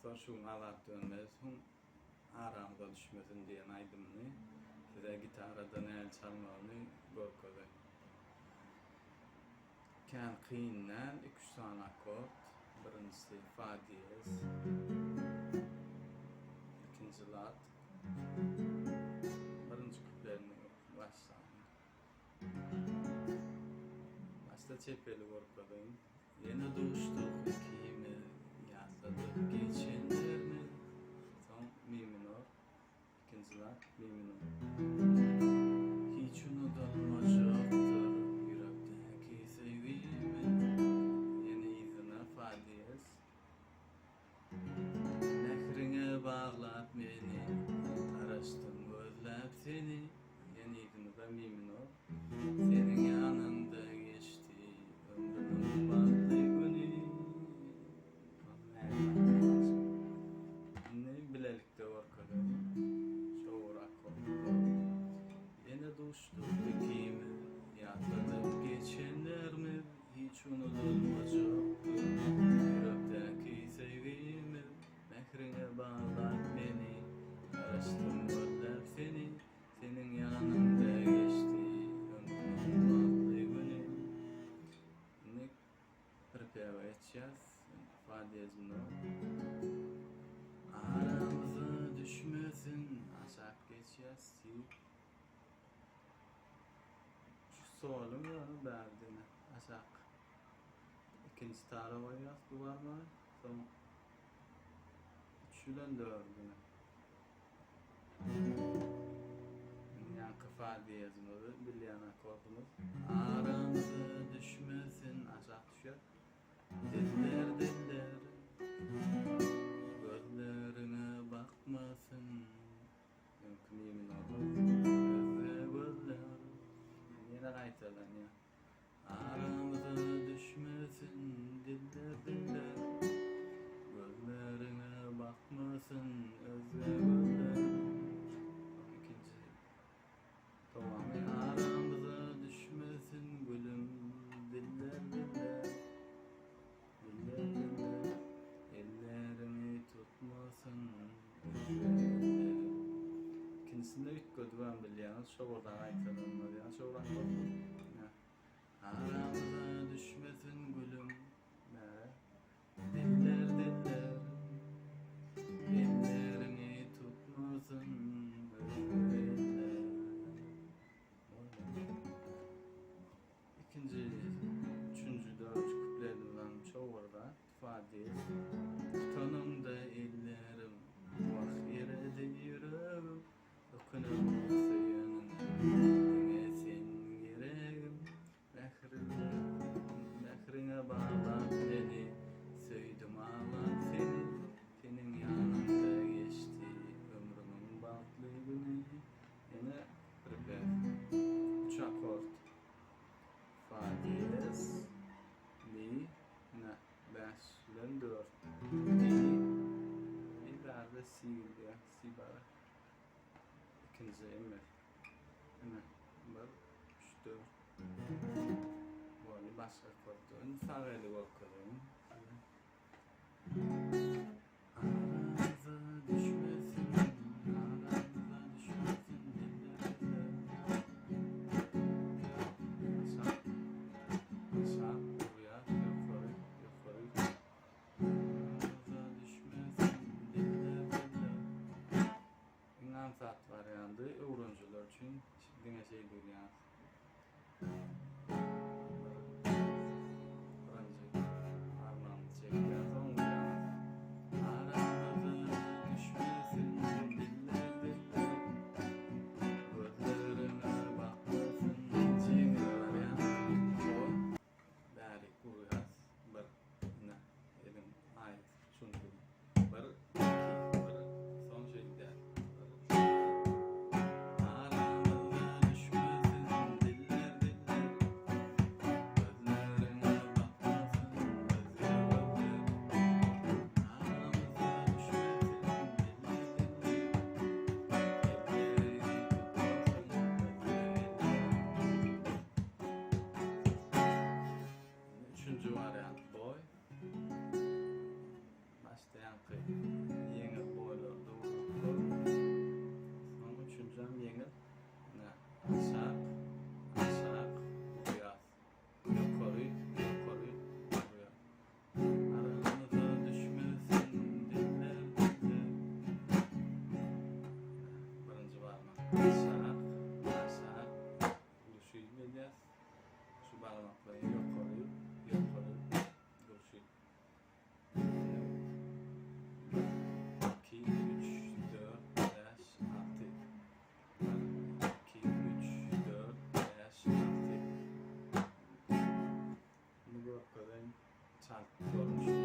dostlar, şu alat dönmez, aramda düşmesin diyen aydımını, size gitaradan el çalmalı gorkodu. Ken kıyından 2 tane akort, birincisi fa diyez, ikinci lat, birinci küplerini başlayın. Başta çepeli gorkodun, yeni doğuştuk ikimiz, yazladık geçenlerini, son mi minor, ikinci lat mi minor. Hiç unutulmayacaktır yürekteki sevgimin, yeni izine fa diyez. Nehrine bağlat beni, araştım gözlep seni, yeni izine de mi minor. Senin yanında geçti ömrümün bazı günü. Ne bilelikte var kadın, çoğur akor. Yine dostluk ikimiz, yatladık geçenlerimiz, hiç unutulmayacak yürekteki sevgimiz. Mehrine bağlat beni, araştım gözlep seni, senin yanında geçti ömrümün bazı günü. Şimdi prepara edeceğiz, fa diyez bunu. Aramıza düşmesin, aşağı geçeceğiz. Şu solum ya derdine, aşağı. İkinci tarafa yaz, duvar var. Son üçüden dördüne. Yani fa diyez bunu, bilyen akordumuz. Aramıza düşmesin, aşağı düşer. Diller diller, gözlerine bakmasın. Mümkün yemin olur. Gözler. Yine kaytalan ya. Aramıza düşmesin, diller diller, gözlerine bakmasın, gözler. İkinci. Tamam. Aramıza düşmesin gülüm, diller diller. Diller diller, ellerimi tutmasın, ellerim. İkincisinde ilk gödüven biliyorsunuz, çok oradan ayıklanılmadı yani, çok oradan korktum. Aramıza düşmesin gülüm, diller diller, ellerimi tutmasın, ellerim. İkinci, üçüncü, dördüncü küplerinden çoğu orada fa diyez. Tutanımda ellerim, vah yere yüreğim, dokunamazsa yanına, sen yüreğim. Mehrine bağlat beni, söyledim ağlat seni, senin yanında geçti ömrümün bahtlı günü. Yine prepare, 3 akort. Fa diyez, mi, ne, 5'den 4. Mi derdi si ya, si bara. İkinci emir. Hemen, 1, 3, 4. Böyle başka akortun, fareli akortun. Aramıza düşmesin, aramıza düşmesin, diller diller. Aşağı, aşağı, buraya, yukarı, yukarı. Aramıza düşmesin, diller diller. İnan saat var yandı, öğrenciler için yine şey değil yani. Son şekilde. Aramıza düşmesin, barmakly. Yengil boylu doğrultulu. Sonra üçüncem yengil. Aşağı, aşağı, uyar. Yukarı, yukarı, uyar. Aramıza düşmesin diller bize. Birinci barmak. Aşağı, aşağı, gülüşü bileceğiz. Şu barmakları yukarı, yukarı, gülüşü. 2, 3, 4, 5, 6. 2, 3, 4, 5, 6. Bunu bu kadar çalıp görmüştüm.